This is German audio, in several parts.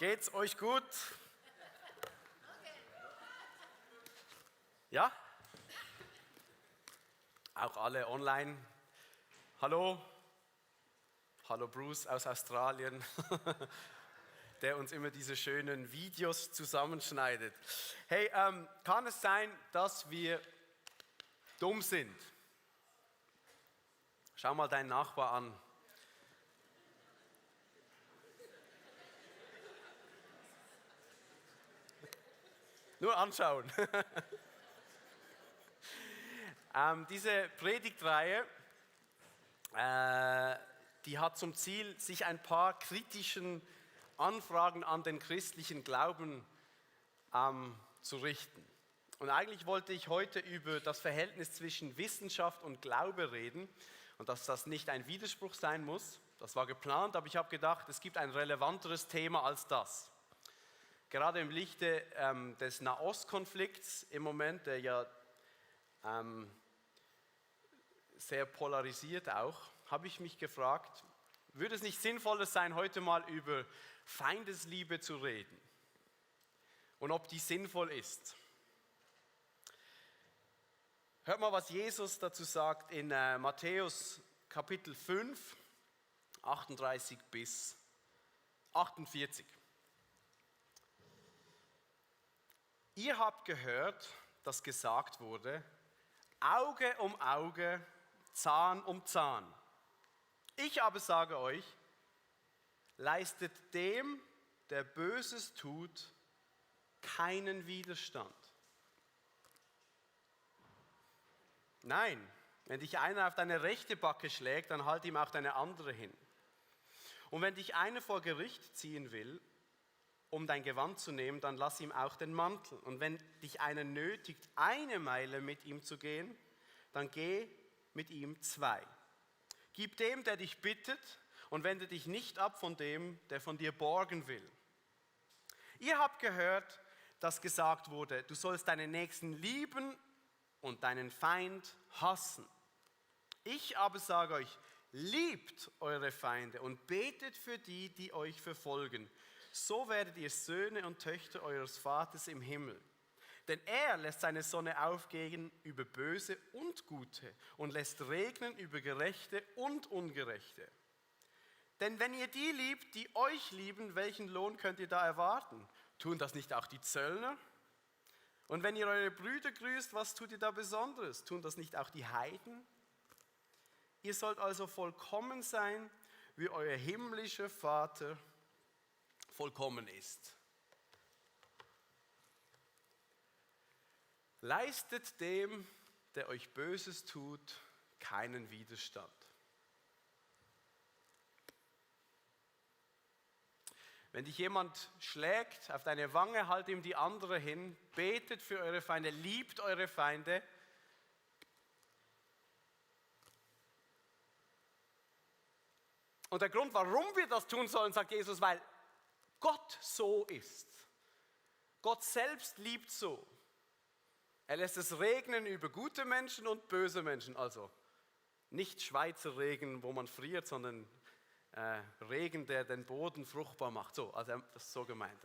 Geht's euch gut? Ja? Auch alle online. Hallo. Hallo Bruce aus Australien, der uns immer diese schönen Videos zusammenschneidet. Hey, kann es sein, dass wir dumm sind? Schau mal deinen Nachbar an. Nur anschauen. Diese Predigtreihe, die hat zum Ziel, sich ein paar kritischen Anfragen an den christlichen Glauben zu richten. Und eigentlich wollte ich heute über das Verhältnis zwischen Wissenschaft und Glaube reden und dass das nicht ein Widerspruch sein muss. Das war geplant, aber ich habe gedacht, es gibt ein relevanteres Thema als das. Gerade im Lichte des Nahostkonflikts im Moment, der ja sehr polarisiert auch, habe ich mich gefragt, würde es nicht sinnvoller sein, heute mal über Feindesliebe zu reden und ob die sinnvoll ist. Hört mal, was Jesus dazu sagt in Matthäus Kapitel 5, 38 bis 48. Ihr habt gehört, dass gesagt wurde, Auge um Auge, Zahn um Zahn. Ich aber sage euch, leistet dem, der Böses tut, keinen Widerstand. Nein, wenn dich einer auf deine rechte Backe schlägt, dann halt ihm auch deine andere hin. Und wenn dich einer vor Gericht ziehen will, um dein Gewand zu nehmen, dann lass ihm auch den Mantel. Und wenn dich einer nötigt, 1 Meile mit ihm zu gehen, dann geh mit ihm 2. Gib dem, der dich bittet, und wende dich nicht ab von dem, der von dir borgen will. Ihr habt gehört, dass gesagt wurde, du sollst deinen Nächsten lieben und deinen Feind hassen. Ich aber sage euch, liebt eure Feinde und betet für die, die euch verfolgen. So werdet ihr Söhne und Töchter eures Vaters im Himmel. Denn er lässt seine Sonne aufgehen über Böse und Gute und lässt regnen über Gerechte und Ungerechte. Denn wenn ihr die liebt, die euch lieben, welchen Lohn könnt ihr da erwarten? Tun das nicht auch die Zöllner? Und wenn ihr eure Brüder grüßt, was tut ihr da Besonderes? Tun das nicht auch die Heiden? Ihr sollt also vollkommen sein, wie euer himmlischer Vater vollkommen ist. Leistet dem, der euch Böses tut, keinen Widerstand. Wenn dich jemand schlägt auf deine Wange, halt ihm die andere hin, betet für eure Feinde, liebt eure Feinde. Und der Grund, warum wir das tun sollen, sagt Jesus, weil Gott so ist. Gott selbst liebt so. Er lässt es regnen über gute Menschen und böse Menschen. Also nicht Schweizer Regen, wo man friert, sondern Regen, der den Boden fruchtbar macht. So, also das ist so gemeint.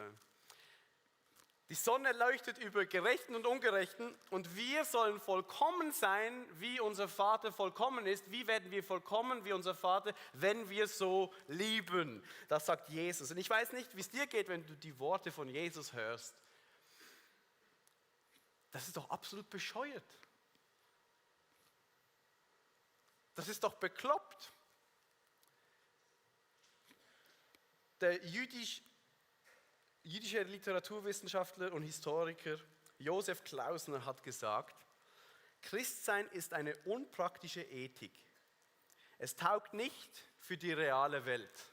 Die Sonne leuchtet über Gerechten und Ungerechten und wir sollen vollkommen sein, wie unser Vater vollkommen ist. Wie werden wir vollkommen wie unser Vater, wenn wir so lieben? Das sagt Jesus. Und ich weiß nicht, wie es dir geht, wenn du die Worte von Jesus hörst. Das ist doch absolut bescheuert. Das ist doch bekloppt. Der jüdische Literaturwissenschaftler und Historiker Josef Klausner hat gesagt, Christsein ist eine unpraktische Ethik. Es taugt nicht für die reale Welt.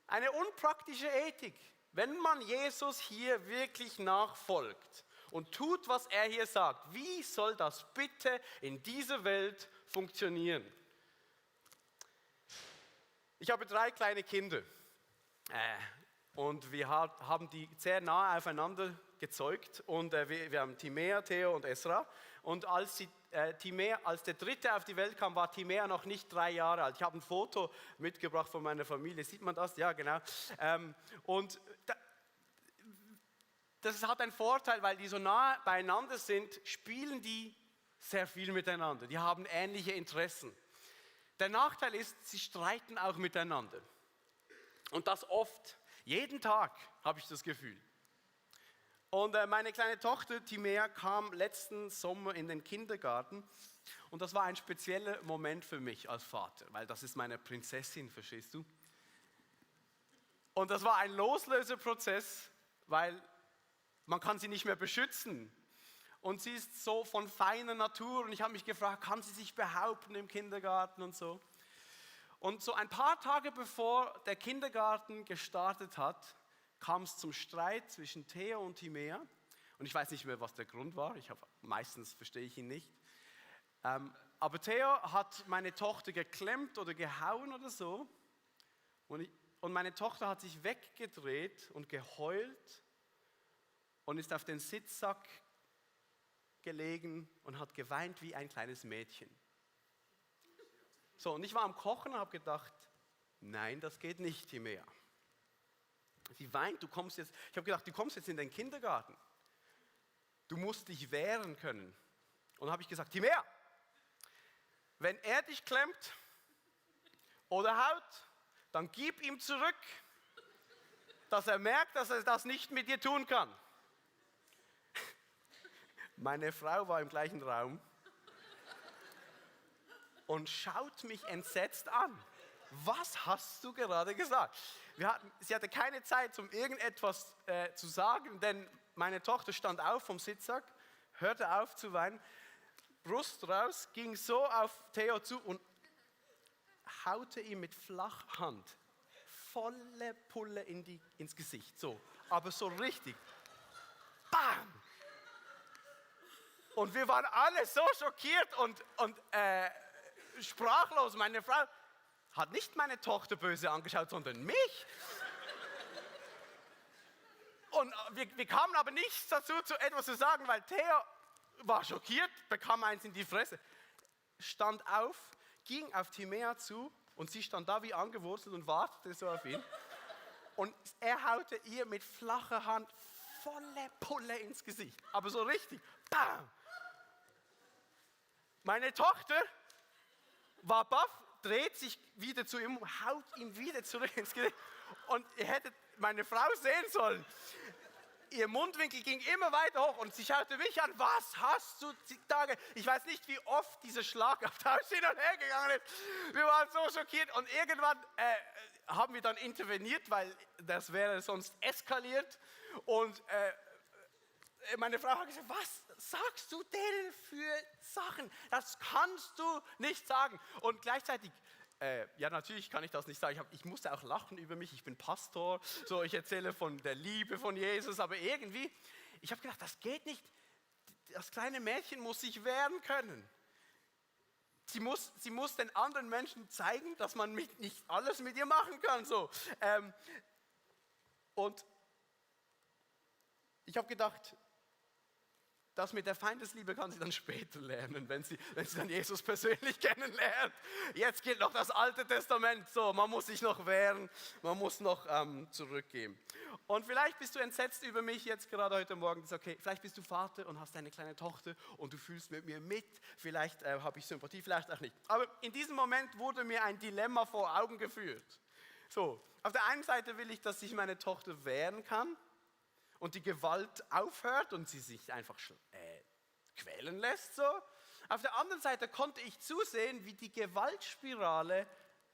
Eine unpraktische Ethik. Wenn man Jesus hier wirklich nachfolgt und tut, was er hier sagt, wie soll das bitte in dieser Welt funktionieren? Ich habe 3 kleine Kinder und wir haben die sehr nahe aufeinander gezeugt und wir haben Timea, Theo und Esra und als sie als der Dritte auf die Welt kam, war Timea noch nicht 3 Jahre alt. Ich habe ein Foto mitgebracht von meiner Familie. Sieht man das? Ja, genau. Das hat einen Vorteil, weil die so nah beieinander sind, spielen die sehr viel miteinander. Die haben ähnliche Interessen. Der Nachteil ist, sie streiten auch miteinander. Und das oft. Jeden Tag habe ich das Gefühl. Und meine kleine Tochter Timea kam letzten Sommer in den Kindergarten. Und das war ein spezieller Moment für mich als Vater, weil das ist meine Prinzessin, verstehst du? Und das war ein Loslöseprozess, weil man kann sie nicht mehr beschützen. Und sie ist so von feiner Natur und ich habe mich gefragt, kann sie sich behaupten im Kindergarten und so. Und so ein paar Tage bevor der Kindergarten gestartet hat, kam es zum Streit zwischen Theo und Timea. Und ich weiß nicht mehr, was der Grund war, meistens verstehe ich ihn nicht. Aber Theo hat meine Tochter geklemmt oder gehauen oder so. Und meine Tochter hat sich weggedreht und geheult und ist auf den Sitzsack gelegen und hat geweint wie ein kleines Mädchen. So, und ich war am Kochen und habe gedacht, nein, das geht nicht, Timea. Sie weint, ich habe gedacht, du kommst jetzt in den Kindergarten. Du musst dich wehren können. Und dann habe ich gesagt, Timea, wenn er dich klemmt oder haut, dann gib ihm zurück, dass er merkt, dass er das nicht mit dir tun kann. Meine Frau war im gleichen Raum und schaut mich entsetzt an. Was hast du gerade gesagt? Sie hatte keine Zeit, um irgendetwas zu sagen, denn meine Tochter stand auf vom Sitzsack, hörte auf zu weinen, Brust raus, ging so auf Theo zu und haute ihm mit Flachhand volle Pulle ins Gesicht. So, aber so richtig. Bam! Und wir waren alle so schockiert und sprachlos. Meine Frau hat nicht meine Tochter böse angeschaut, sondern mich. Und wir kamen aber nicht dazu, etwas zu sagen, weil Theo war schockiert, bekam eins in die Fresse, stand auf, ging auf Timea zu und sie stand da wie angewurzelt und wartete so auf ihn. Und er haute ihr mit flacher Hand volle Pulle ins Gesicht, aber so richtig. Bam! Meine Tochter war baff, dreht sich wieder zu ihm und haut ihm wieder zurück ins Gesicht. Und ihr hättet meine Frau sehen sollen. Ihr Mundwinkel ging immer weiter hoch und sie schaute mich an. Was hast du Tage? Ich weiß nicht, wie oft dieser Schlagabtausch hin und her gegangen ist. Wir waren so schockiert und irgendwann haben wir dann interveniert, weil das wäre sonst eskaliert. Und meine Frau hat gesagt, was sagst du denen für Sachen? Das kannst du nicht sagen. Und gleichzeitig, ja natürlich kann ich das nicht sagen, ich musste auch lachen über mich, ich bin Pastor, so ich erzähle von der Liebe von Jesus, aber irgendwie, ich habe gedacht, das geht nicht. Das kleine Mädchen muss sich wehren können. Sie muss den anderen Menschen zeigen, dass man nicht alles mit ihr machen kann. So. Und ich habe gedacht, das mit der Feindesliebe kann sie dann später lernen, wenn sie dann Jesus persönlich kennenlernt. Jetzt gilt noch das Alte Testament. So, man muss sich noch wehren, man muss noch zurückgeben. Und vielleicht bist du entsetzt über mich jetzt gerade heute Morgen. Das ist okay. Vielleicht bist du Vater und hast eine kleine Tochter und du fühlst mit mir mit. Vielleicht habe ich Sympathie, vielleicht auch nicht. Aber in diesem Moment wurde mir ein Dilemma vor Augen geführt. So, auf der einen Seite will ich, dass sich meine Tochter wehren kann und die Gewalt aufhört und sie sich einfach quälen lässt. So. Auf der anderen Seite konnte ich zusehen, wie die Gewaltspirale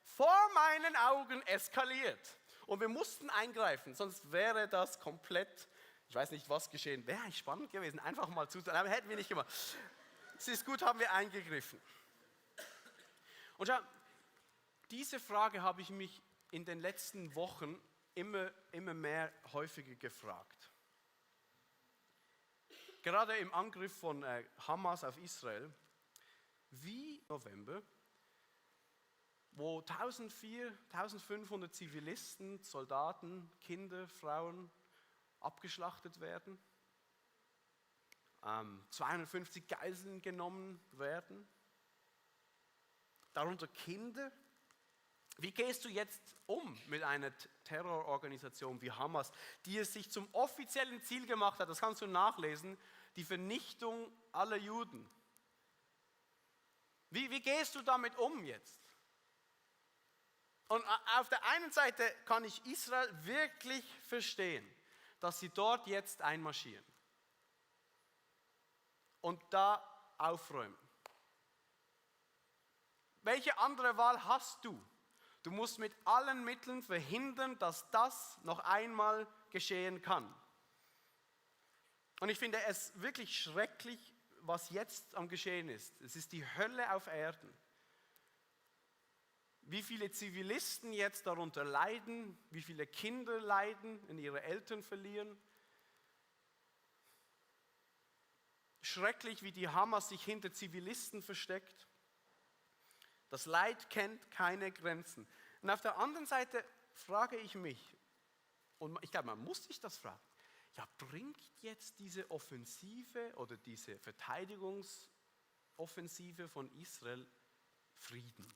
vor meinen Augen eskaliert. Und wir mussten eingreifen, sonst wäre das komplett, ich weiß nicht, was geschehen. Wäre eigentlich spannend gewesen, einfach mal zuzusehen, aber hätten wir nicht gemacht. Es ist gut, haben wir eingegriffen. Und schau, diese Frage habe ich mich in den letzten Wochen immer mehr häufiger gefragt. Gerade im Angriff von Hamas auf Israel, wie November, wo 1500 Zivilisten, Soldaten, Kinder, Frauen abgeschlachtet werden. 250 Geiseln genommen werden, darunter Kinder. Wie gehst du jetzt um mit einer Terrororganisation wie Hamas, die es sich zum offiziellen Ziel gemacht hat, das kannst du nachlesen, die Vernichtung aller Juden? Wie gehst du damit um jetzt? Und auf der einen Seite kann ich Israel wirklich verstehen, dass sie dort jetzt einmarschieren und da aufräumen. Welche andere Wahl hast du? Du musst mit allen Mitteln verhindern, dass das noch einmal geschehen kann. Und ich finde es wirklich schrecklich, was jetzt am Geschehen ist. Es ist die Hölle auf Erden. Wie viele Zivilisten jetzt darunter leiden, wie viele Kinder leiden, wenn ihre Eltern verlieren. Schrecklich, wie die Hamas sich hinter Zivilisten versteckt. Das Leid kennt keine Grenzen. Und auf der anderen Seite frage ich mich, und ich glaube, man muss sich das fragen, ja, bringt jetzt diese Offensive oder diese Verteidigungsoffensive von Israel Frieden?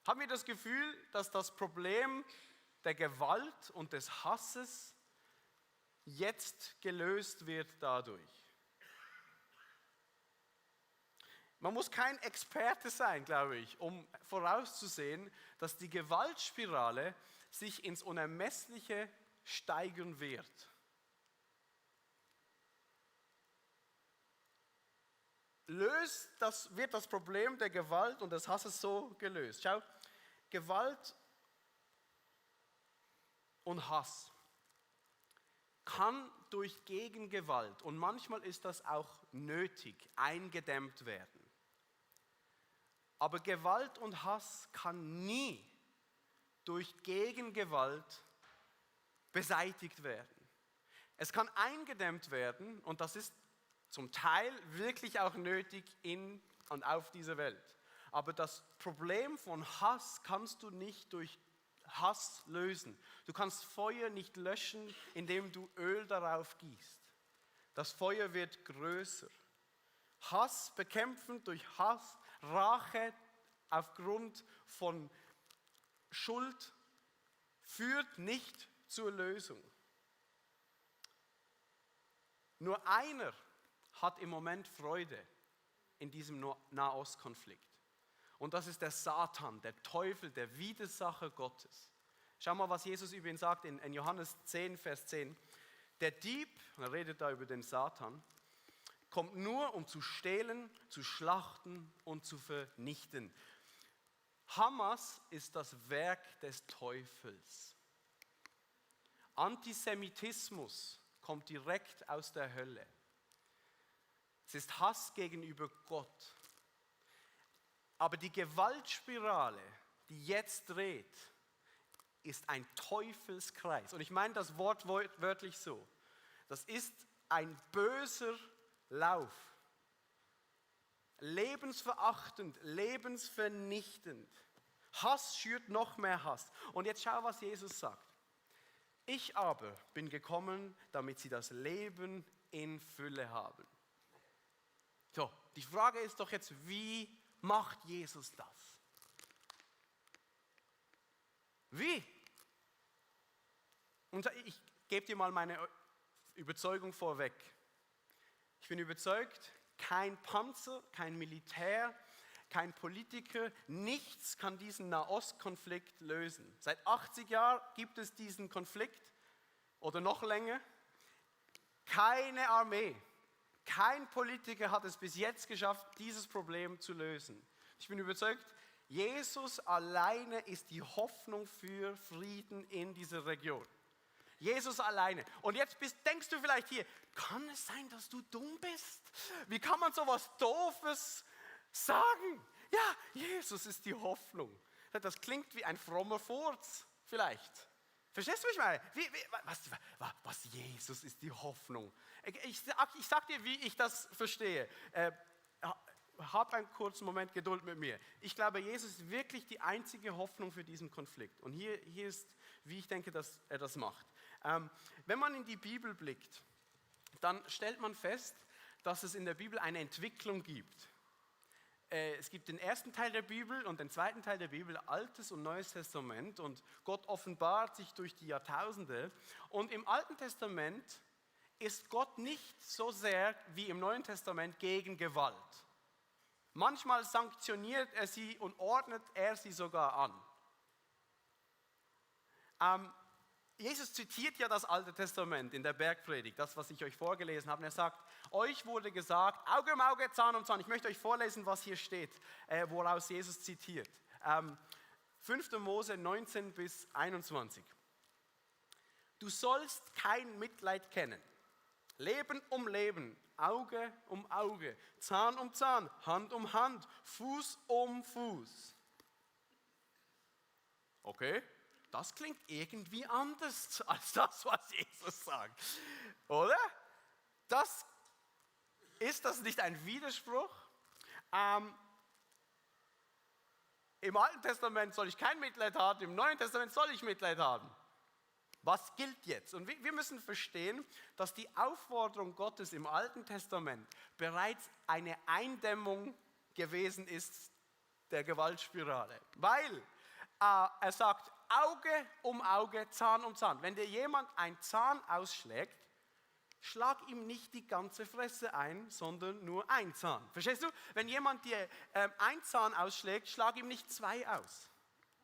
Haben wir das Gefühl, dass das Problem der Gewalt und des Hasses jetzt gelöst wird dadurch? Man muss kein Experte sein, glaube ich, um vorauszusehen, dass die Gewaltspirale sich ins Unermessliche steigern wird. Wird das Problem der Gewalt und des Hasses so gelöst? Schau, Gewalt und Hass kann durch Gegengewalt, und manchmal ist das auch nötig, eingedämmt werden. Aber Gewalt und Hass kann nie durch Gegengewalt beseitigt werden. Es kann eingedämmt werden, und das ist zum Teil wirklich auch nötig in und auf dieser Welt. Aber das Problem von Hass kannst du nicht durch Hass lösen. Du kannst Feuer nicht löschen, indem du Öl darauf gießt. Das Feuer wird größer. Hass bekämpfen durch Hass, Rache aufgrund von Schuld führt nicht zur Lösung. Nur einer hat im Moment Freude in diesem Nahostkonflikt. Und das ist der Satan, der Teufel, der Widersacher Gottes. Schau mal, was Jesus über ihn sagt in Johannes 10, Vers 10. Der Dieb, er redet da über den Satan, kommt nur, um zu stehlen, zu schlachten und zu vernichten. Hamas ist das Werk des Teufels. Antisemitismus kommt direkt aus der Hölle. Es ist Hass gegenüber Gott. Aber die Gewaltspirale, die jetzt dreht, ist ein Teufelskreis. Und ich meine das Wort wörtlich so. Das ist ein böser Lauf. Lebensverachtend, lebensvernichtend. Hass schürt noch mehr Hass. Und jetzt schau, was Jesus sagt. Ich aber bin gekommen, damit sie das Leben in Fülle haben. So, die Frage ist doch jetzt, wie macht Jesus das? Wie? Und ich gebe dir mal meine Überzeugung vorweg. Ich bin überzeugt, kein Panzer, kein Militär, kein Politiker, nichts kann diesen Nahostkonflikt lösen. Seit 80 Jahren gibt es diesen Konflikt oder noch länger. Keine Armee, kein Politiker hat es bis jetzt geschafft, dieses Problem zu lösen. Ich bin überzeugt, Jesus alleine ist die Hoffnung für Frieden in dieser Region. Jesus alleine. Und jetzt denkst du vielleicht hier, kann es sein, dass du dumm bist? Wie kann man sowas Doofes sagen? Ja, Jesus ist die Hoffnung. Das klingt wie ein frommer Furz vielleicht. Verstehst du mich mal? Was Jesus ist die Hoffnung? Ich sag dir, wie ich das verstehe. hab einen kurzen Moment Geduld mit mir. Ich glaube, Jesus ist wirklich die einzige Hoffnung für diesen Konflikt. Und hier ist, wie ich denke, dass er das macht. Wenn man in die Bibel blickt, dann stellt man fest, dass es in der Bibel eine Entwicklung gibt. Es gibt den ersten Teil der Bibel und den zweiten Teil der Bibel, Altes und Neues Testament. Und Gott offenbart sich durch die Jahrtausende. Und im Alten Testament ist Gott nicht so sehr wie im Neuen Testament gegen Gewalt. Manchmal sanktioniert er sie und ordnet er sie sogar an. Jesus zitiert ja das Alte Testament in der Bergpredigt, das, was ich euch vorgelesen habe. Und er sagt, euch wurde gesagt, Auge um Auge, Zahn um Zahn. Ich möchte euch vorlesen, was hier steht, woraus Jesus zitiert. 5. Mose 19 bis 21. Du sollst kein Mitleid kennen. Leben um Leben, Auge um Auge, Zahn um Zahn, Hand um Hand, Fuß um Fuß. Okay? Das klingt irgendwie anders als das, was Jesus sagt. Oder? Ist das nicht ein Widerspruch? Im Alten Testament soll ich kein Mitleid haben, im Neuen Testament soll ich Mitleid haben. Was gilt jetzt? Und wir müssen verstehen, dass die Aufforderung Gottes im Alten Testament bereits eine Eindämmung gewesen ist der Gewaltspirale. Weil er sagt, Auge um Auge, Zahn um Zahn. Wenn dir jemand einen Zahn ausschlägt, schlag ihm nicht die ganze Fresse ein, sondern nur ein Zahn. Verstehst du? Wenn jemand dir einen Zahn ausschlägt, schlag ihm nicht zwei aus,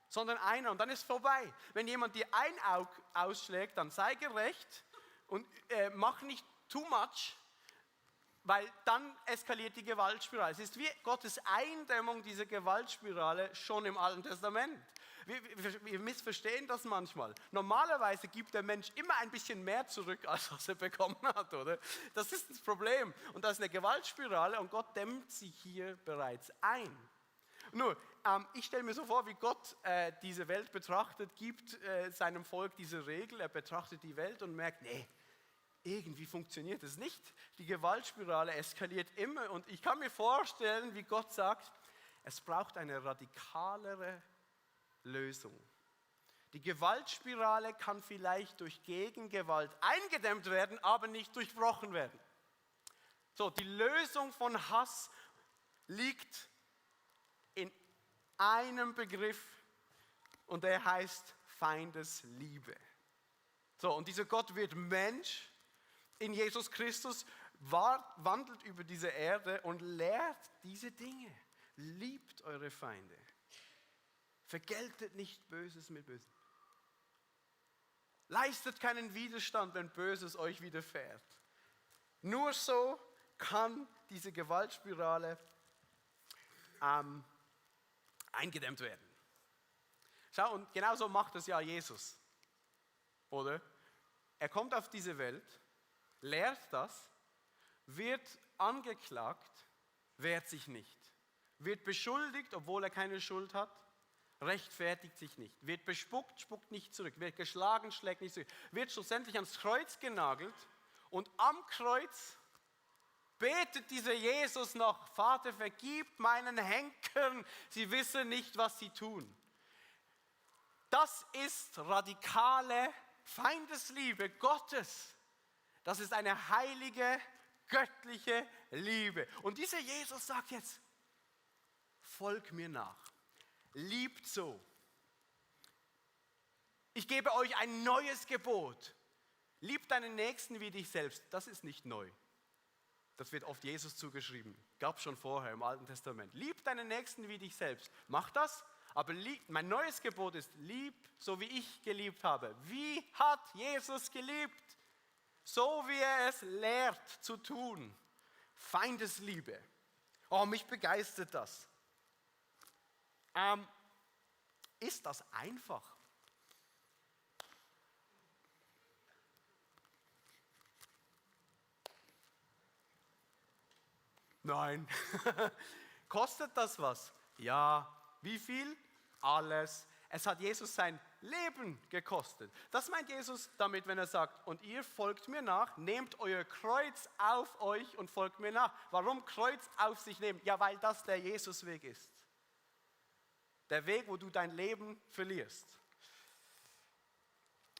sondern einer und dann ist vorbei. Wenn jemand dir ein Auge ausschlägt, dann sei gerecht und mach nicht too much, weil dann eskaliert die Gewaltspirale. Es ist wie Gottes Eindämmung dieser Gewaltspirale schon im Alten Testament. Wir missverstehen das manchmal. Normalerweise gibt der Mensch immer ein bisschen mehr zurück, als was er bekommen hat, oder? Das ist das Problem. Und das ist eine Gewaltspirale und Gott dämmt sie hier bereits ein. Nur, ich stelle mir so vor, wie Gott diese Welt betrachtet, gibt seinem Volk diese Regel, er betrachtet die Welt und merkt, nee, irgendwie funktioniert es nicht. Die Gewaltspirale eskaliert immer und ich kann mir vorstellen, wie Gott sagt, es braucht eine radikalere Lösung. Die Gewaltspirale kann vielleicht durch Gegengewalt eingedämmt werden, aber nicht durchbrochen werden. So, die Lösung von Hass liegt in einem Begriff und der heißt Feindesliebe. So, und dieser Gott wird Mensch in Jesus Christus, wandelt über diese Erde und lehrt diese Dinge. Liebt eure Feinde. Vergeltet nicht Böses mit Bösem. Leistet keinen Widerstand, wenn Böses euch widerfährt. Nur so kann diese Gewaltspirale eingedämmt werden. Schau, und genauso macht es ja Jesus. Oder? Er kommt auf diese Welt, lehrt das, wird angeklagt, wehrt sich nicht. Wird beschuldigt, obwohl er keine Schuld hat, rechtfertigt sich nicht. Wird bespuckt, spuckt nicht zurück. Wird geschlagen, schlägt nicht zurück. Wird schlussendlich ans Kreuz genagelt und am Kreuz betet dieser Jesus noch, Vater, vergib meinen Henkern, sie wissen nicht, was sie tun. Das ist radikale Feindesliebe Gottes. Das ist eine heilige, göttliche Liebe. Und dieser Jesus sagt jetzt, folg mir nach. Liebt so. Ich gebe euch ein neues Gebot. Liebt deinen Nächsten wie dich selbst. Das ist nicht neu. Das wird oft Jesus zugeschrieben. Gab es schon vorher im Alten Testament. Liebt deinen Nächsten wie dich selbst. Mach das, aber mein neues Gebot ist, lieb, so wie ich geliebt habe. Wie hat Jesus geliebt? So wie er es lehrt zu tun. Feindesliebe. Oh, mich begeistert das. Ist das einfach? Nein. Kostet das was? Ja. Wie viel? Alles. Es hat Jesus sein Leben gekostet. Das meint Jesus damit, wenn er sagt, und ihr folgt mir nach, nehmt euer Kreuz auf euch und folgt mir nach. Warum Kreuz auf sich nehmen? Ja, weil das der Jesusweg ist. Der Weg, wo du dein Leben verlierst.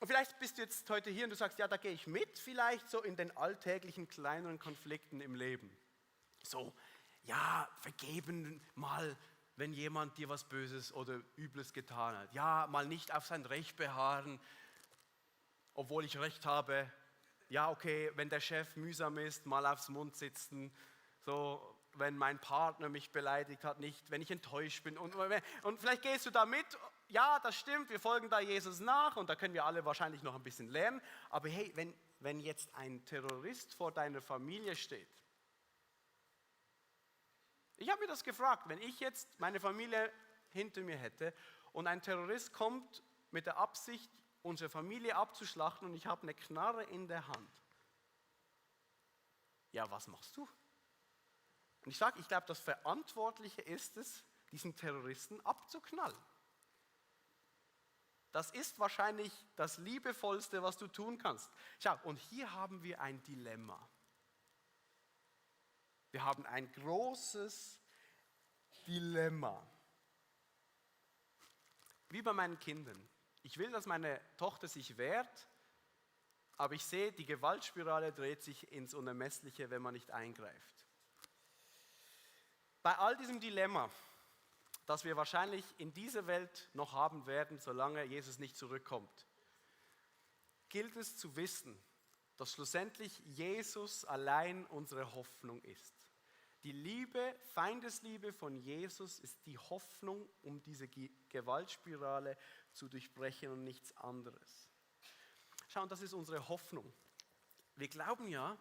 Und vielleicht bist du jetzt heute hier und du sagst, ja, da gehe ich mit, vielleicht so in den alltäglichen kleineren Konflikten im Leben. So, ja, vergeben mal, wenn jemand dir was Böses oder Übles getan hat. Ja, mal nicht auf sein Recht beharren, obwohl ich Recht habe. Ja, okay, wenn der Chef mühsam ist, mal aufs Mund sitzen. So, wenn mein Partner mich beleidigt hat, nicht, wenn ich enttäuscht bin. Und vielleicht gehst du da mit. Ja, das stimmt, wir folgen da Jesus nach und da können wir alle wahrscheinlich noch ein bisschen lernen. Aber hey, wenn jetzt ein Terrorist vor deiner Familie steht, ich habe mir das gefragt, wenn ich jetzt meine Familie hinter mir hätte und ein Terrorist kommt mit der Absicht, unsere Familie abzuschlachten und ich habe eine Knarre in der Hand. Ja, was machst du? Und ich glaube, das Verantwortliche ist es, diesen Terroristen abzuknallen. Das ist wahrscheinlich das Liebevollste, was du tun kannst. Schau, und hier haben wir ein Dilemma. Wir haben ein großes Dilemma. Wie bei meinen Kindern. Ich will, dass meine Tochter sich wehrt, aber ich sehe, die Gewaltspirale dreht sich ins Unermessliche, wenn man nicht eingreift. Bei all diesem Dilemma, das wir wahrscheinlich in dieser Welt noch haben werden, solange Jesus nicht zurückkommt, gilt es zu wissen, dass schlussendlich Jesus allein unsere Hoffnung ist. Die Liebe, Feindesliebe von Jesus ist die Hoffnung, um diese Gewaltspirale zu durchbrechen und nichts anderes. Schau, und das ist unsere Hoffnung. Wir glauben ja,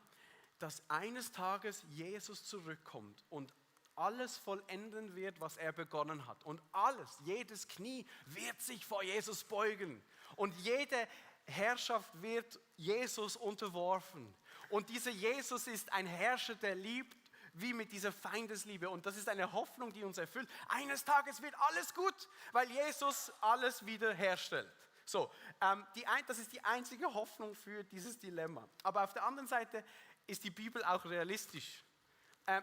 dass eines Tages Jesus zurückkommt und alles vollenden wird, was er begonnen hat. Und alles, jedes Knie wird sich vor Jesus beugen. Und jede Herrschaft wird Jesus unterworfen. Und dieser Jesus ist ein Herrscher, der liebt, wie mit dieser Feindesliebe. Und das ist eine Hoffnung, die uns erfüllt. Eines Tages wird alles gut, weil Jesus alles wiederherstellt. So, das ist die einzige Hoffnung für dieses Dilemma. Aber auf der anderen Seite ist die Bibel auch realistisch.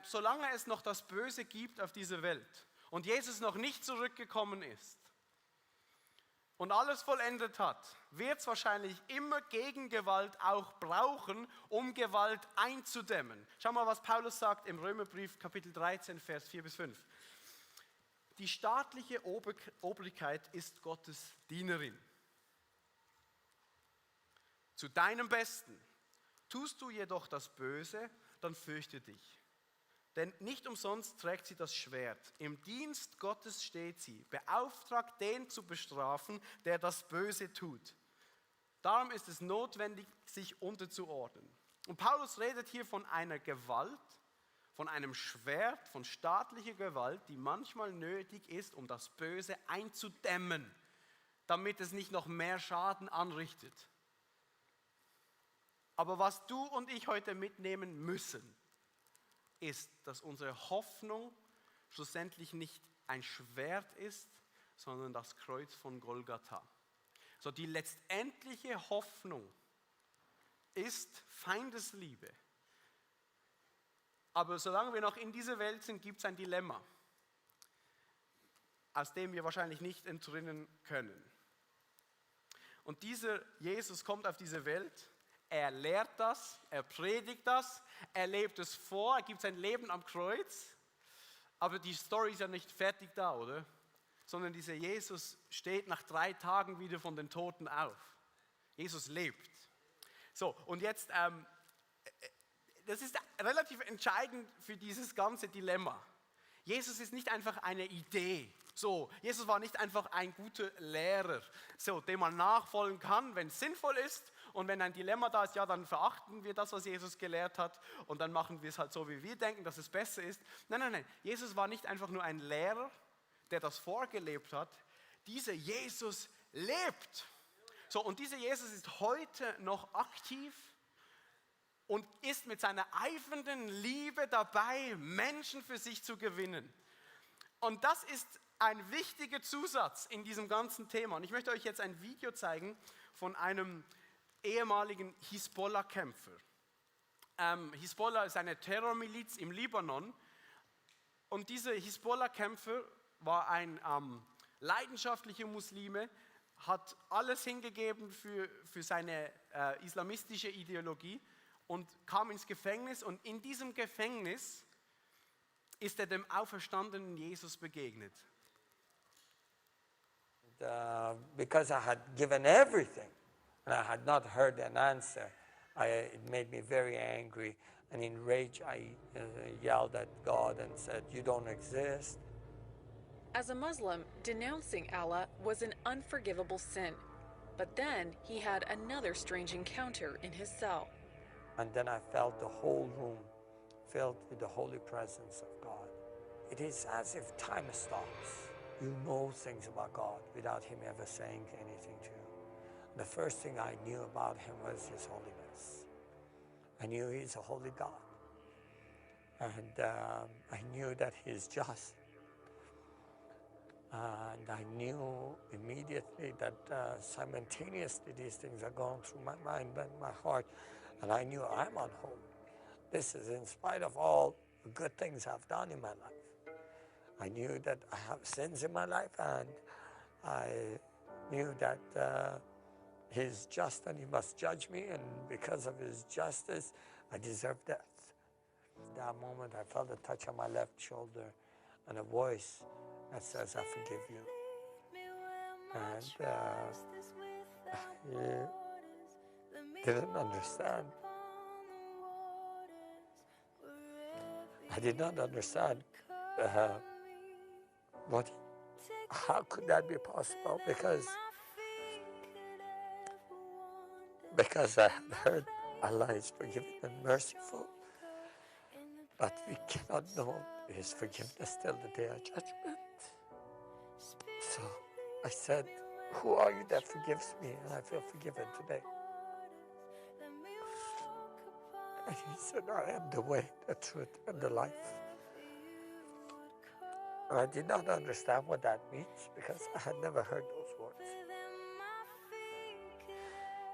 Solange es noch das Böse gibt auf dieser Welt und Jesus noch nicht zurückgekommen ist und alles vollendet hat, wird es wahrscheinlich immer Gegengewalt auch brauchen, um Gewalt einzudämmen. Schau mal, was Paulus sagt im Römerbrief Kapitel 13, Vers 4 bis 5. Die staatliche Obrigkeit ist Gottes Dienerin. Zu deinem Besten. Tust du jedoch das Böse, dann fürchte dich. Denn nicht umsonst trägt sie das Schwert. Im Dienst Gottes steht sie, beauftragt, den zu bestrafen, der das Böse tut. Darum ist es notwendig, sich unterzuordnen. Und Paulus redet hier von einer Gewalt, von einem Schwert, von staatlicher Gewalt, die manchmal nötig ist, um das Böse einzudämmen, damit es nicht noch mehr Schaden anrichtet. Aber was du und ich heute mitnehmen müssen, ist, dass unsere Hoffnung schlussendlich nicht ein Schwert ist, sondern das Kreuz von Golgatha. So, die letztendliche Hoffnung ist Feindesliebe. Aber solange wir noch in dieser Welt sind, gibt es ein Dilemma, aus dem wir wahrscheinlich nicht entrinnen können. Und dieser Jesus kommt auf diese Welt. Er lehrt das, er predigt das, er lebt es vor, er gibt sein Leben am Kreuz. Aber die Story ist ja nicht fertig da, oder? Sondern dieser Jesus steht nach 3 Tagen wieder von den Toten auf. Jesus lebt. So, und jetzt, das ist relativ entscheidend für dieses ganze Dilemma. Jesus ist nicht einfach eine Idee. So, Jesus war nicht einfach ein guter Lehrer, so, dem man nachfolgen kann, wenn es sinnvoll ist. Und wenn ein Dilemma da ist, ja, dann verachten wir das, was Jesus gelehrt hat. Und dann machen wir es halt so, wie wir denken, dass es besser ist. Nein. Jesus war nicht einfach nur ein Lehrer, der das vorgelebt hat. Dieser Jesus lebt. So, und dieser Jesus ist heute noch aktiv und ist mit seiner eifernden Liebe dabei, Menschen für sich zu gewinnen. Und das ist ein wichtiger Zusatz in diesem ganzen Thema. Und ich möchte euch jetzt ein Video zeigen von einem ehemaligen Hisbollah-Kämpfer. Hisbollah ist eine Terrormiliz im Libanon. Und dieser Hisbollah-Kämpfer war ein leidenschaftlicher Muslime, hat alles hingegeben für seine islamistische Ideologie und kam ins Gefängnis. Und in diesem Gefängnis ist er dem auferstandenen Jesus begegnet. Because I had given everything and I had not heard an answer, it made me very angry. And in rage, I yelled at God and said, "You don't exist." As a Muslim, denouncing Allah was an unforgivable sin. But then he had another strange encounter in his cell. And then I felt the whole room filled with the holy presence of God. It is as if time stops. You know things about God without Him ever saying anything to you. The first thing I knew about Him was His holiness. I knew He's a holy God. And I knew that He's just. And I knew immediately that simultaneously these things are going through my mind and my heart. And I knew I'm unholy. This is in spite of all the good things I've done in my life. I knew that I have sins in my life, and I knew that He's just and He must judge me, and because of His justice, I deserve death. At that moment, I felt a touch on my left shoulder and a voice that says, "I forgive you." And I didn't understand. I did not understand how could that be possible? Because I had heard Allah is forgiving and merciful, but we cannot know His forgiveness till the day of judgment. So I said, "Who are you that forgives me?" And I feel forgiven today. And He said, "I am the way, the truth, and the life." And I did not understand what that means because I had never heard those words.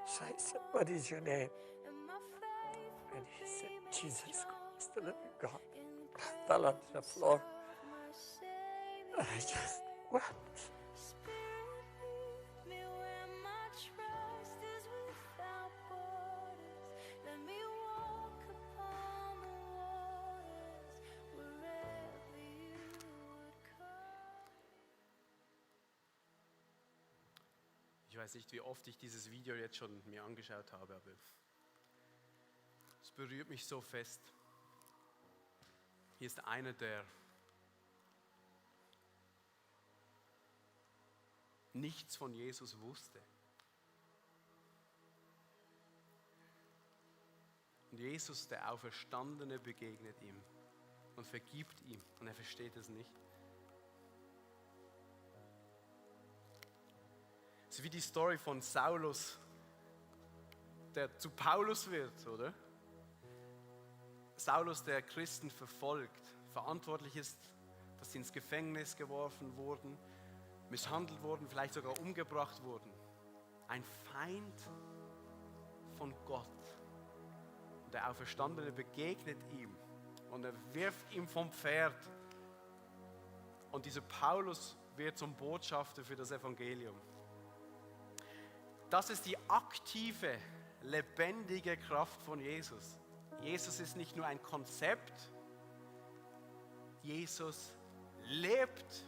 So I said, "What is your name?" And he said, "Jesus Christ, the living God." I fell onto the floor and I just wept. Ich weiß nicht, wie oft ich dieses Video jetzt schon mir angeschaut habe, aber es berührt mich so fest. Hier ist einer, der nichts von Jesus wusste. Und Jesus, der Auferstandene, begegnet ihm und vergibt ihm und er versteht es nicht. Es ist wie die Story von Saulus, der zu Paulus wird, oder? Saulus, der Christen verfolgt, verantwortlich ist, dass sie ins Gefängnis geworfen wurden, misshandelt wurden, vielleicht sogar umgebracht wurden. Ein Feind von Gott. Und der Auferstandene begegnet ihm und er wirft ihn vom Pferd. Und dieser Paulus wird zum Botschafter für das Evangelium. Das ist die aktive, lebendige Kraft von Jesus. Jesus ist nicht nur ein Konzept, Jesus lebt.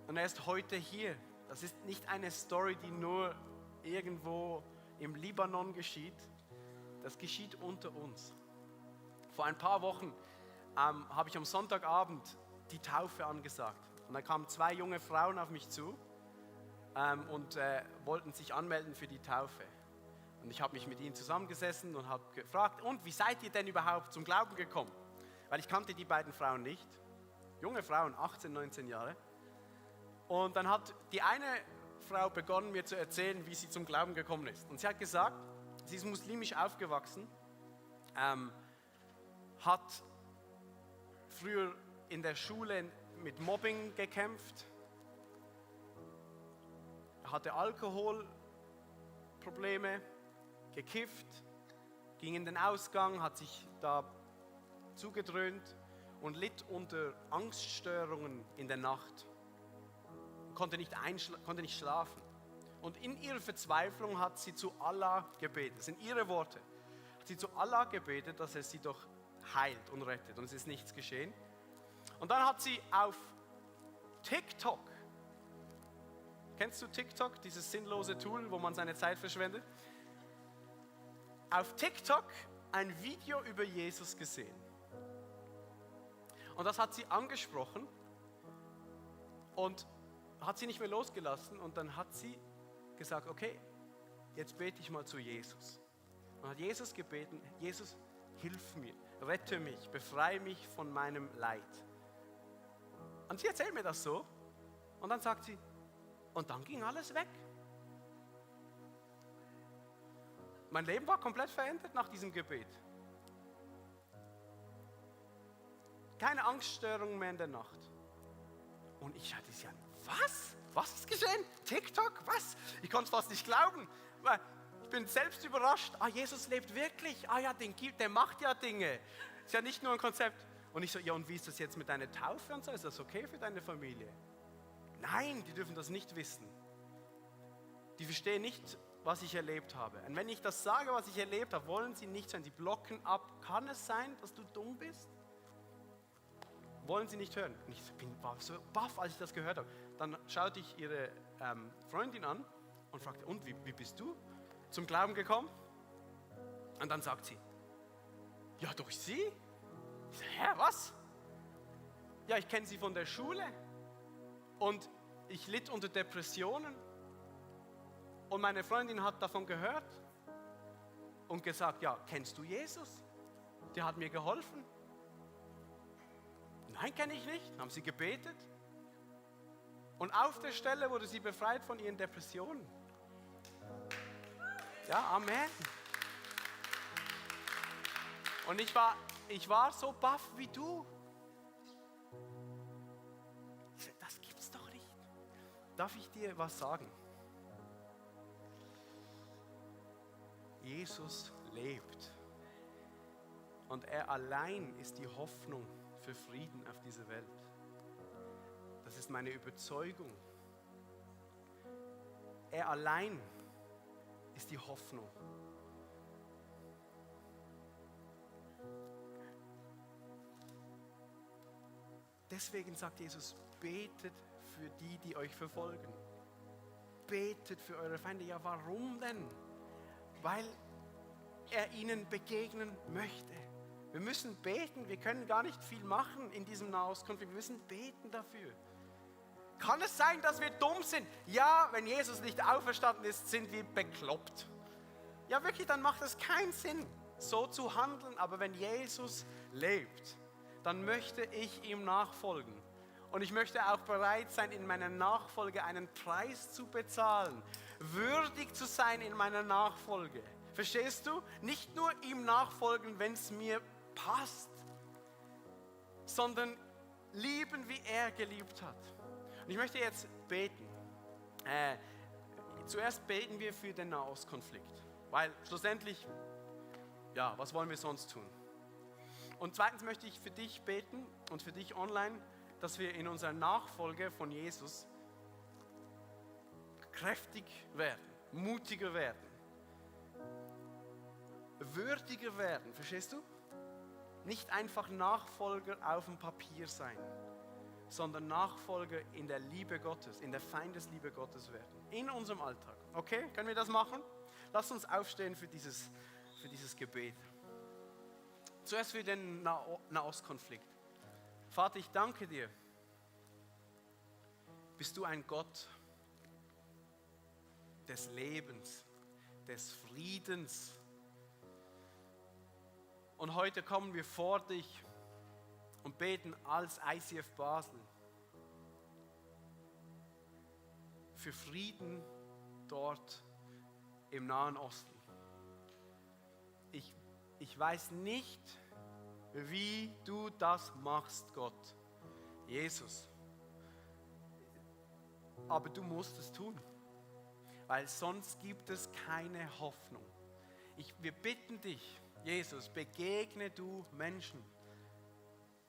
Und er ist heute hier. Das ist nicht eine Story, die nur irgendwo im Libanon geschieht. Das geschieht unter uns. Vor ein paar Wochen habe ich am Sonntagabend die Taufe angesagt. Und dann kamen 2 junge Frauen auf mich zu und wollten sich anmelden für die Taufe. Und ich habe mich mit ihnen zusammengesessen und habe gefragt, und wie seid ihr denn überhaupt zum Glauben gekommen? Weil ich kannte die beiden Frauen nicht. Junge Frauen, 18, 19 Jahre. Und dann hat die eine Frau begonnen, mir zu erzählen, wie sie zum Glauben gekommen ist. Und sie hat gesagt, sie ist muslimisch aufgewachsen, hat früher in der Schule mit Mobbing gekämpft. Er hatte Alkoholprobleme, gekifft, ging in den Ausgang, hat sich da zugedröhnt und litt unter Angststörungen in der Nacht. Konnte nicht schlafen. Und in ihrer Verzweiflung hat sie zu Allah gebetet. Das sind ihre Worte. Hat sie zu Allah gebetet, dass er sie doch heilt und rettet. Und es ist nichts geschehen. Und dann hat sie auf TikTok, kennst du TikTok, dieses sinnlose Tool, wo man seine Zeit verschwendet? Auf TikTok ein Video über Jesus gesehen. Und das hat sie angesprochen und hat sie nicht mehr losgelassen. Und dann hat sie gesagt, okay, jetzt bete ich mal zu Jesus. Und hat Jesus gebeten, Jesus, hilf mir, rette mich, befreie mich von meinem Leid. Und sie erzählt mir das so. Und dann sagt sie, und dann ging alles weg. Mein Leben war komplett verändert nach diesem Gebet. Keine Angststörungen mehr in der Nacht. Und ich hatte ja, was? Was ist geschehen? TikTok? Was? Ich konnte es fast nicht glauben. Ich bin selbst überrascht. Jesus lebt wirklich. Ja, der macht ja Dinge. Ist ja nicht nur ein Konzept. Und ich so, ja, und wie ist das jetzt mit deiner Taufe und so? Ist das okay für deine Familie? Nein, die dürfen das nicht wissen. Die verstehen nicht, was ich erlebt habe. Und wenn ich das sage, was ich erlebt habe, wollen sie nicht sein. Sie blocken ab. Kann es sein, dass du dumm bist? Wollen sie nicht hören. Und ich war so baff, als ich das gehört habe. Dann schaute ich ihre Freundin an und fragte, und wie bist du zum Glauben gekommen? Und dann sagt sie, ja, durch sie? Ich sage, hä, was? Ja, ich kenne sie von der Schule und ich litt unter Depressionen und meine Freundin hat davon gehört und gesagt, ja, kennst du Jesus? Der hat mir geholfen. Nein, kenne ich nicht. Dann haben sie gebetet. Und auf der Stelle wurde sie befreit von ihren Depressionen. Ja, Amen. Und ich war so baff wie du. Ich sag, das gibt's doch nicht. Darf ich dir was sagen? Jesus lebt. Und er allein ist die Hoffnung für Frieden auf dieser Welt. Das ist meine Überzeugung. Er allein ist die Hoffnung. Deswegen sagt Jesus, betet für die, die euch verfolgen. Betet für eure Feinde. Ja, warum denn? Weil er ihnen begegnen möchte. Wir müssen beten, wir können gar nicht viel machen in diesem Nahostkonflikt. Wir müssen beten dafür. Kann es sein, dass wir dumm sind? Ja, wenn Jesus nicht auferstanden ist, sind wir bekloppt. Ja, wirklich, dann macht es keinen Sinn, so zu handeln. Aber wenn Jesus lebt, dann möchte ich ihm nachfolgen. Und ich möchte auch bereit sein, in meiner Nachfolge einen Preis zu bezahlen. Würdig zu sein in meiner Nachfolge. Verstehst du? Nicht nur ihm nachfolgen, wenn es mir passt, sondern lieben, wie er geliebt hat. Und ich möchte jetzt beten. Zuerst beten wir für den Nahostkonflikt, weil schlussendlich, ja, was wollen wir sonst tun? Und zweitens möchte ich für dich beten und für dich online, dass wir in unserer Nachfolge von Jesus kräftig werden, mutiger werden, würdiger werden, verstehst du? Nicht einfach Nachfolger auf dem Papier sein, sondern Nachfolger in der Liebe Gottes, in der Feindesliebe Gottes werden, in unserem Alltag. Okay, können wir das machen? Lass uns aufstehen für dieses Gebet. Zuerst für den Nahostkonflikt. Vater, ich danke dir. Bist du ein Gott des Lebens, des Friedens. Und heute kommen wir vor dich und beten als ICF Basel für Frieden dort im Nahen Osten. Ich weiß nicht, wie du das machst, Gott. Jesus. Aber du musst es tun, weil sonst gibt es keine Hoffnung. Wir bitten dich, Jesus, begegne du Menschen.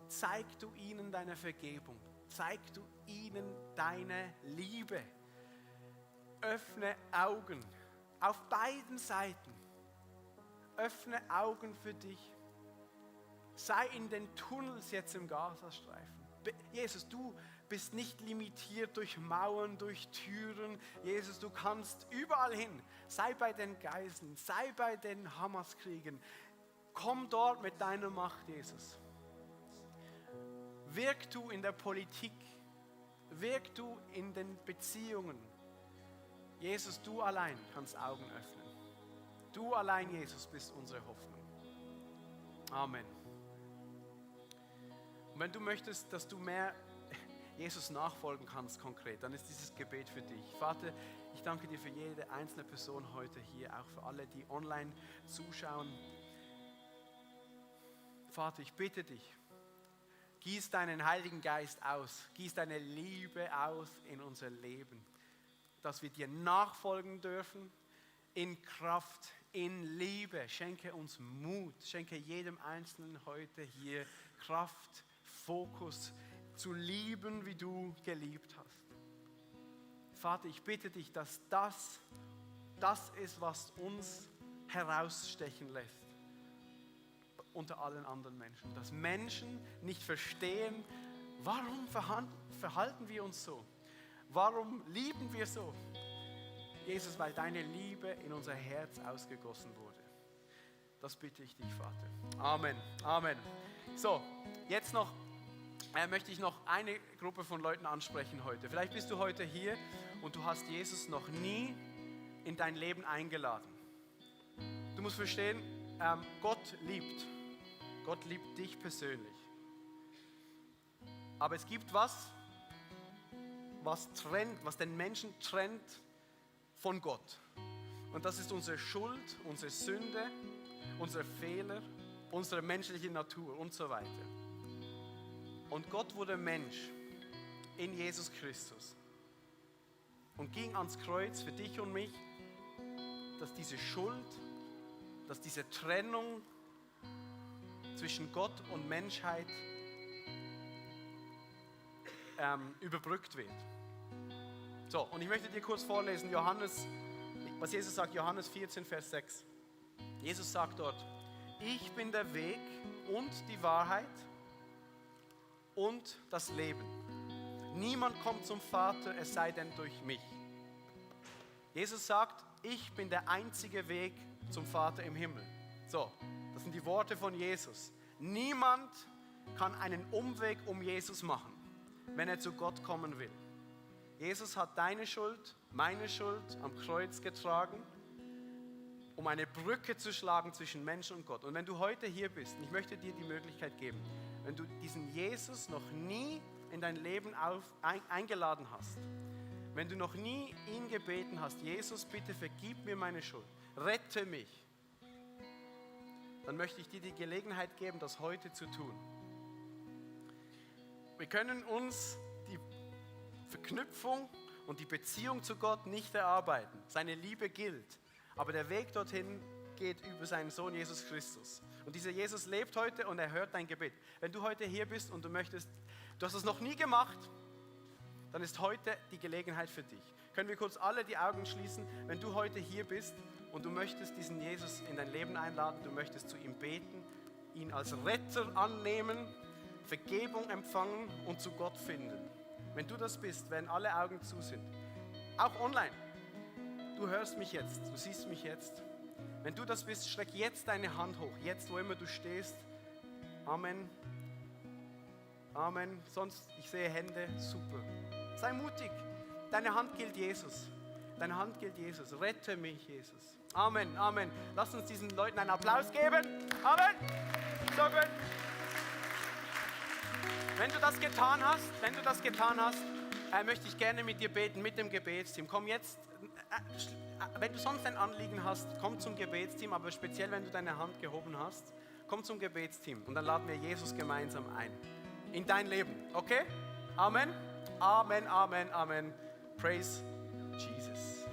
Zeig du ihnen deine Vergebung. Zeig du ihnen deine Liebe. Öffne Augen auf beiden Seiten. Öffne Augen für dich. Sei in den Tunnels jetzt im Gazastreifen. Jesus, du bist nicht limitiert durch Mauern, durch Türen. Jesus, du kannst überall hin. Sei bei den Geiseln, sei bei den Hamas-Kriegen. Komm dort mit deiner Macht, Jesus. Wirk du in der Politik. Wirk du in den Beziehungen. Jesus, du allein kannst Augen öffnen. Du allein, Jesus, bist unsere Hoffnung. Amen. Und wenn du möchtest, dass du mehr Jesus nachfolgen kannst konkret, dann ist dieses Gebet für dich. Vater, ich danke dir für jede einzelne Person heute hier, auch für alle, die online zuschauen. Vater, ich bitte dich, gieß deinen Heiligen Geist aus, gieß deine Liebe aus in unser Leben, dass wir dir nachfolgen dürfen, in Kraft, in Liebe. Schenke uns Mut, schenke jedem Einzelnen heute hier Kraft, Fokus, zu lieben, wie du geliebt hast. Vater, ich bitte dich, dass das ist, was uns herausstechen lässt unter allen anderen Menschen. Dass Menschen nicht verstehen, warum verhalten wir uns so? Warum lieben wir so? Jesus, weil deine Liebe in unser Herz ausgegossen wurde. Das bitte ich dich, Vater. Amen. Amen. So, jetzt noch möchte ich noch eine Gruppe von Leuten ansprechen heute. Vielleicht bist du heute hier und du hast Jesus noch nie in dein Leben eingeladen. Du musst verstehen, Gott liebt. Gott liebt dich persönlich. Aber es gibt was trennt, was den Menschen trennt von Gott. Und das ist unsere Schuld, unsere Sünde, unsere Fehler, unsere menschliche Natur und so weiter. Und Gott wurde Mensch in Jesus Christus und ging ans Kreuz für dich und mich, dass diese Schuld, dass diese Trennung zwischen Gott und Menschheit überbrückt wird. So, und ich möchte dir kurz vorlesen, was Jesus sagt, Johannes 14, Vers 6. Jesus sagt dort, ich bin der Weg und die Wahrheit und das Leben. Niemand kommt zum Vater, es sei denn durch mich. Jesus sagt, ich bin der einzige Weg zum Vater im Himmel. So, das sind die Worte von Jesus. Niemand kann einen Umweg um Jesus machen, wenn er zu Gott kommen will. Jesus hat deine Schuld, meine Schuld am Kreuz getragen, um eine Brücke zu schlagen zwischen Mensch und Gott. Und wenn du heute hier bist, und ich möchte dir die Möglichkeit geben, wenn du diesen Jesus noch nie in dein Leben eingeladen hast, wenn du noch nie ihn gebeten hast, Jesus, bitte vergib mir meine Schuld, rette mich, dann möchte ich dir die Gelegenheit geben, das heute zu tun. Wir können uns die Verknüpfung und die Beziehung zu Gott nicht erarbeiten. Seine Liebe gilt, aber der Weg dorthin geht über seinen Sohn Jesus Christus. Und dieser Jesus lebt heute und er hört dein Gebet. Wenn du heute hier bist und du hast es noch nie gemacht, dann ist heute die Gelegenheit für dich. Können wir kurz alle die Augen schließen? Wenn du heute hier bist und du möchtest diesen Jesus in dein Leben einladen, du möchtest zu ihm beten, ihn als Retter annehmen, Vergebung empfangen und zu Gott finden. Wenn du das bist, wenn alle Augen zu sind, auch online, du hörst mich jetzt, du siehst mich jetzt. Wenn du das bist, streck jetzt deine Hand hoch, jetzt wo immer du stehst. Amen. Amen. Sonst, ich sehe Hände, super. Sei mutig. Deine Hand gilt Jesus. Deine Hand gilt Jesus. Rette mich, Jesus. Amen, Amen. Lass uns diesen Leuten einen Applaus geben. Amen. So gut. Wenn du das getan hast, möchte ich gerne mit dir beten, mit dem Gebetsteam. Komm jetzt, wenn du sonst ein Anliegen hast, komm zum Gebetsteam, aber speziell, wenn du deine Hand gehoben hast, komm zum Gebetsteam und dann laden wir Jesus gemeinsam ein. In dein Leben, okay? Amen. Amen, Amen, Amen. Praise Jesus.